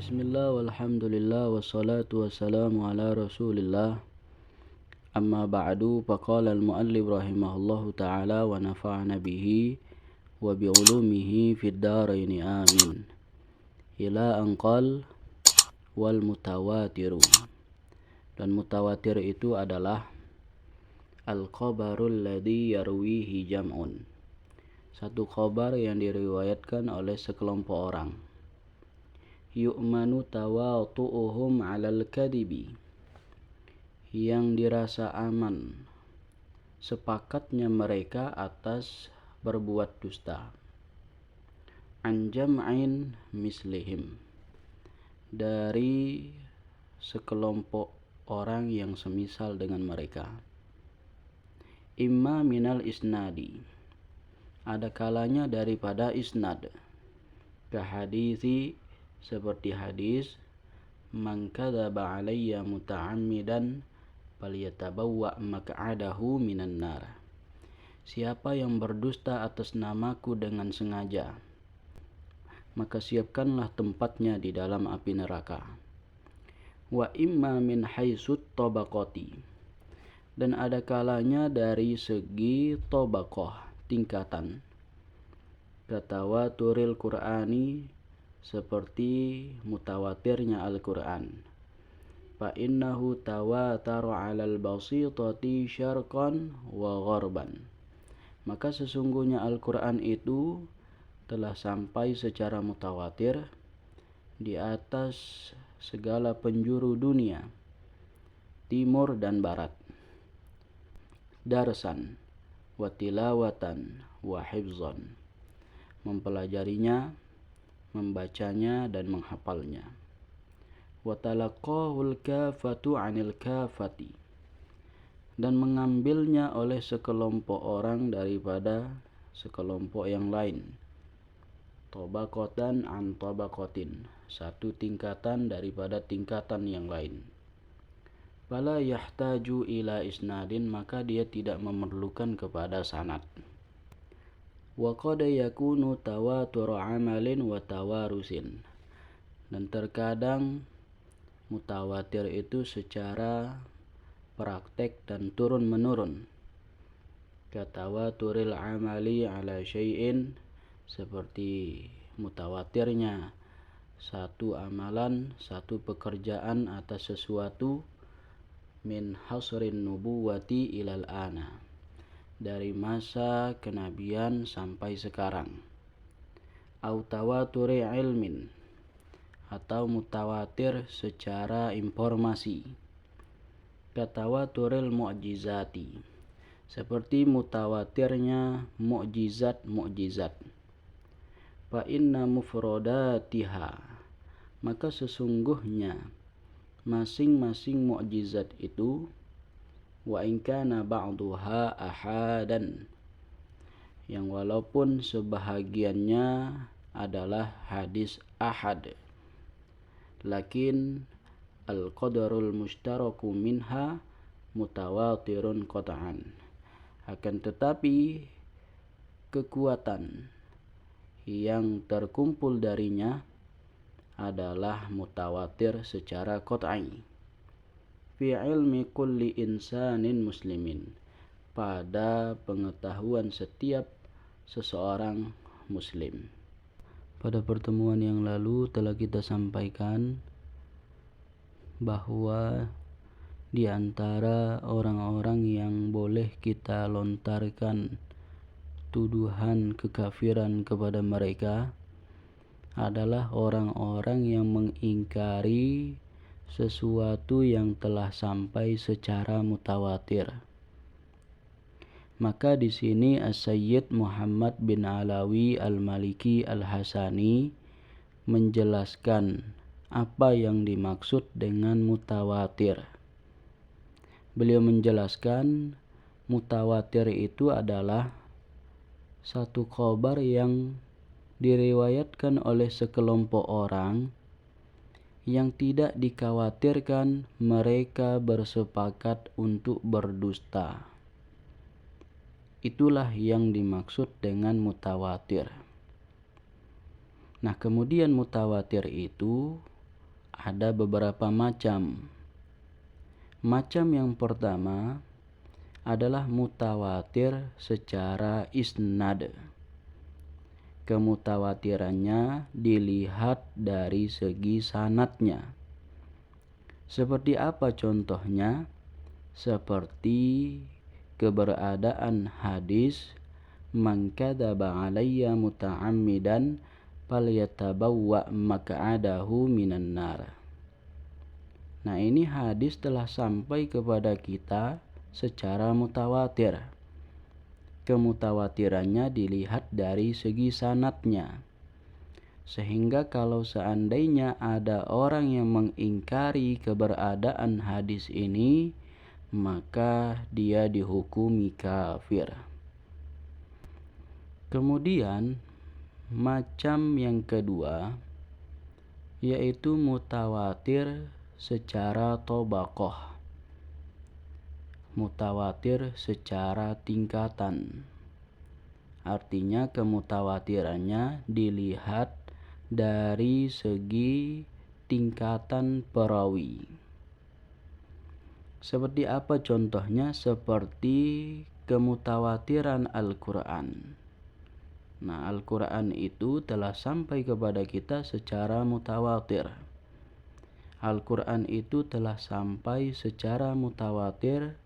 Bismillah walhamdulillah wassalatu wassalamu ala rasulillah. Amma ba'du, faqala al-muallif rahimahullahu ta'ala wa nafa'ana bihi wa bi'ulumihi fid daraini amin. Ila anqal wal mutawatiru. Dan mutawatir itu adalah al-khabarul ladzi yarwihi jam'un. Satu khabar yang diriwayatkan oleh sekelompok orang. Yu'manu tawatu'uhum 'alal kadibi, yang dirasa aman sepakatnya mereka atas berbuat dusta. An jam'in mislihim, dari sekelompok orang yang semisal dengan mereka. Imma minal isnadi, ada kalanya daripada isnad. Kahadisi, seperti hadis, man kadzaba alayya muta'ammidan falyatabawwa maq'adahu minan nar. Siapa yang berdusta atas namaku dengan sengaja, maka siapkanlah tempatnya di dalam api neraka. Wa imma min haitsut tabaqati, dan ada kalanya dari segi tabaqah, tingkatan. Katawaturil Qur'ani, seperti mutawatirnya Al-Quran. Fa innahu tawataru 'alal basitati syarqan wa gharban. Maka sesungguhnya Al-Quran itu telah sampai secara mutawatir di atas segala penjuru dunia, timur dan barat. Darsan wa tilawatan wa hifzan, mempelajarinya, membacanya dan menghafalnya. Wa talaqahul kafatu 'anil kafati, dan mengambilnya oleh sekelompok orang daripada sekelompok yang lain. Tabaqatan an tabaqatin, satu tingkatan daripada tingkatan yang lain. Fala yahtaju ila isnadin, maka dia tidak memerlukan kepada sanad. Wa qad yakunu tawatur amalin wa tawarusin, dan terkadang mutawatir itu secara praktek dan turun menurun. Katawaturil amali ala syai'in, seperti mutawatirnya satu amalan, satu pekerjaan atas sesuatu, min hasrin nubuwati ilal ana, dari masa kenabian sampai sekarang. Au tawaturi ilmin, atau mutawatir secara informasi. Katawaturil mu'jizati, seperti mutawatirnya mukjizat-mukjizat. Fa inna mufradatiha, maka sesungguhnya masing-masing mukjizat itu, wa in kana ba'duha ahadan, yang walaupun sebahagiannya adalah hadis ahad, lakin al-qadarul mushtaraku minha mutawatirun qat'an, akan tetapi kekuatan yang terkumpul darinya adalah mutawatir secara qat'i. Fi ilmi kulli insanin muslimin, pada pengetahuan setiap seseorang muslim. Pada pertemuan yang lalu telah kita sampaikan bahwa di antara orang-orang yang boleh kita lontarkan tuduhan kekafiran kepada mereka adalah orang-orang yang mengingkari sesuatu yang telah sampai secara mutawatir. Maka di sini As-Sayyid Muhammad bin Alawi Al-Maliki Al-Hasani menjelaskan apa yang dimaksud dengan mutawatir. Beliau menjelaskan mutawatir itu adalah satu khabar yang diriwayatkan oleh sekelompok orang yang tidak dikhawatirkan mereka bersepakat untuk berdusta. Itulah yang dimaksud dengan mutawatir. Nah, kemudian mutawatir itu ada beberapa macam. Macam yang pertama adalah mutawatir secara isnad. Kemutawatirannya dilihat dari segi sanadnya. Seperti apa contohnya? Seperti keberadaan hadis man kadzaba alayya muta'ammidan falyatabawwa maq'adahu minan nar. Nah, ini hadis telah sampai kepada kita secara mutawatir. Kemutawatirannya dilihat dari segi sanadnya. Sehingga kalau seandainya ada orang yang mengingkari keberadaan hadis ini, maka dia dihukumi kafir. Kemudian macam yang kedua yaitu mutawatir secara tobaqoh. Mutawatir secara tingkatan. Artinya kemutawatirannya dilihat dari segi tingkatan perawi. Seperti apa contohnya? Seperti kemutawatiran Al-Quran. Nah, Al-Quran itu telah sampai kepada kita secara mutawatir. Al-Quran itu telah sampai secara mutawatir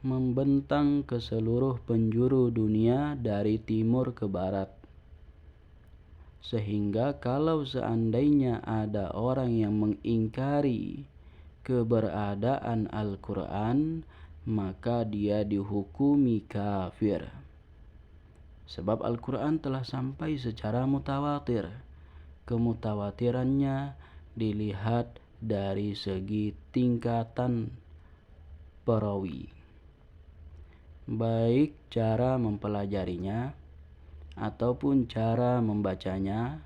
membentang ke seluruh penjuru dunia dari timur ke barat. Sehingga kalau seandainya ada orang yang mengingkari keberadaan Al-Quran, maka dia dihukumi kafir. Sebab Al-Quran telah sampai secara mutawatir. Kemutawatirannya dilihat dari segi tingkatan perawi. Baik cara mempelajarinya, ataupun cara membacanya,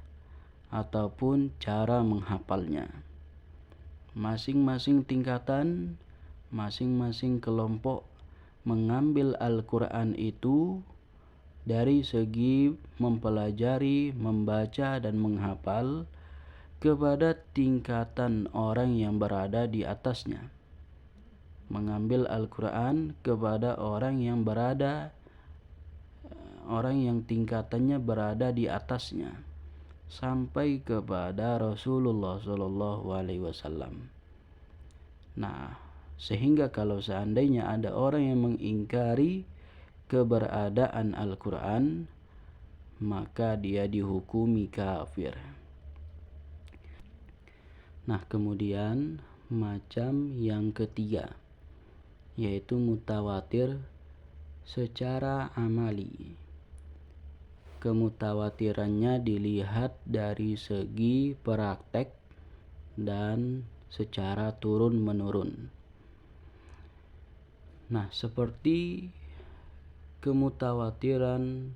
ataupun cara menghafalnya. Masing-masing tingkatan, masing-masing kelompok mengambil Al-Quran itu dari segi mempelajari, membaca, dan menghafal kepada tingkatan orang yang berada di atasnya. Mengambil Al-Quran kepada orang yang tingkatannya berada di atasnya, sampai kepada Rasulullah SAW. Nah, sehingga kalau seandainya ada orang yang mengingkari keberadaan Al-Quran, maka dia dihukumi kafir. Nah, kemudian macam yang ketiga yaitu mutawatir secara amali. Kemutawatirannya dilihat dari segi praktek dan secara turun-menurun. Nah, seperti kemutawatiran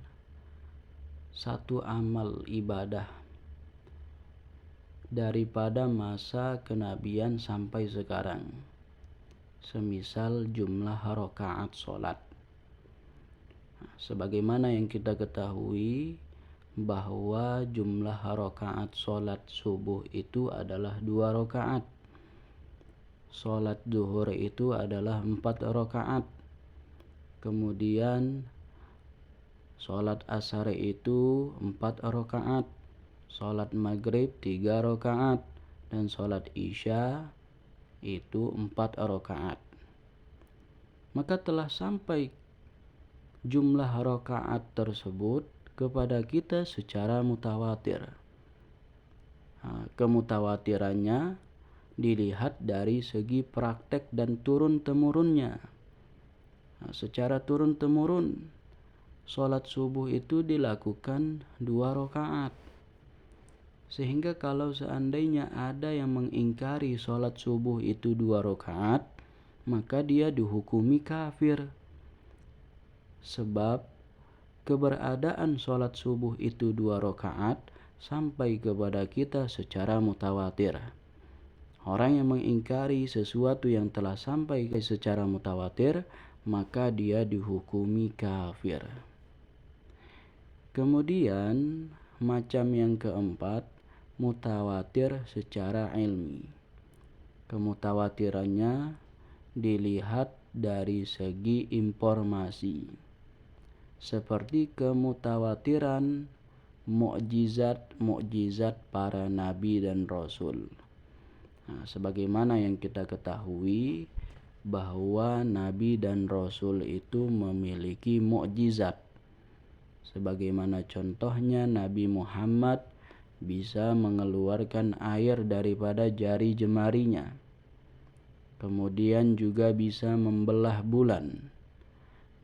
satu amal ibadah daripada masa kenabian sampai sekarang. Semisal jumlah rakaat sholat. Sebagaimana yang kita ketahui bahwa jumlah rakaat sholat subuh itu adalah 2 rakaat. Sholat zuhur itu adalah 4 rakaat. Kemudian sholat asar itu 4 rakaat. Sholat maghrib 3 rakaat. Dan sholat isya itu 4 rakaat. Maka telah sampai jumlah rakaat tersebut kepada kita secara mutawatir. Kemutawatirannya dilihat dari segi praktek dan turun-temurunnya. Secara turun-temurun, sholat subuh itu dilakukan 2 rakaat. Sehingga kalau seandainya ada yang mengingkari sholat subuh itu 2 rakaat, maka dia dihukumi kafir. Sebab keberadaan sholat subuh itu 2 rakaat sampai kepada kita secara mutawatir. Orang yang mengingkari sesuatu yang telah sampai secara mutawatir, maka dia dihukumi kafir. Kemudian macam yang keempat mutawatir secara ilmi. Kemutawatirannya dilihat dari segi informasi, seperti kemutawatiran mukjizat para nabi dan rasul. Nah, sebagaimana yang kita ketahui bahwa nabi dan rasul itu memiliki mukjizat. Sebagaimana contohnya Nabi Muhammad bisa mengeluarkan air daripada jari jemarinya. Kemudian juga bisa membelah bulan.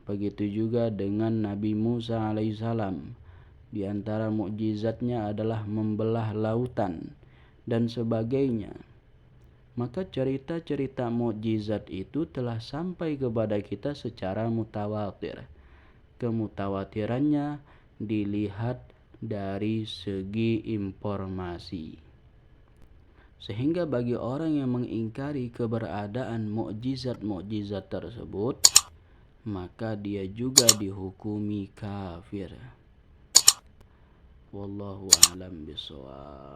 Begitu juga dengan Nabi Musa alaihissalam. Di antara mukjizatnya adalah membelah lautan dan sebagainya. Maka cerita-cerita mukjizat itu telah sampai kepada kita secara mutawatir. Kemutawatirannya dilihat dari segi informasi. Sehingga bagi orang yang mengingkari keberadaan mukjizat-mukjizat tersebut, maka dia juga dihukumi kafir. Wallahu a'lam bishawab.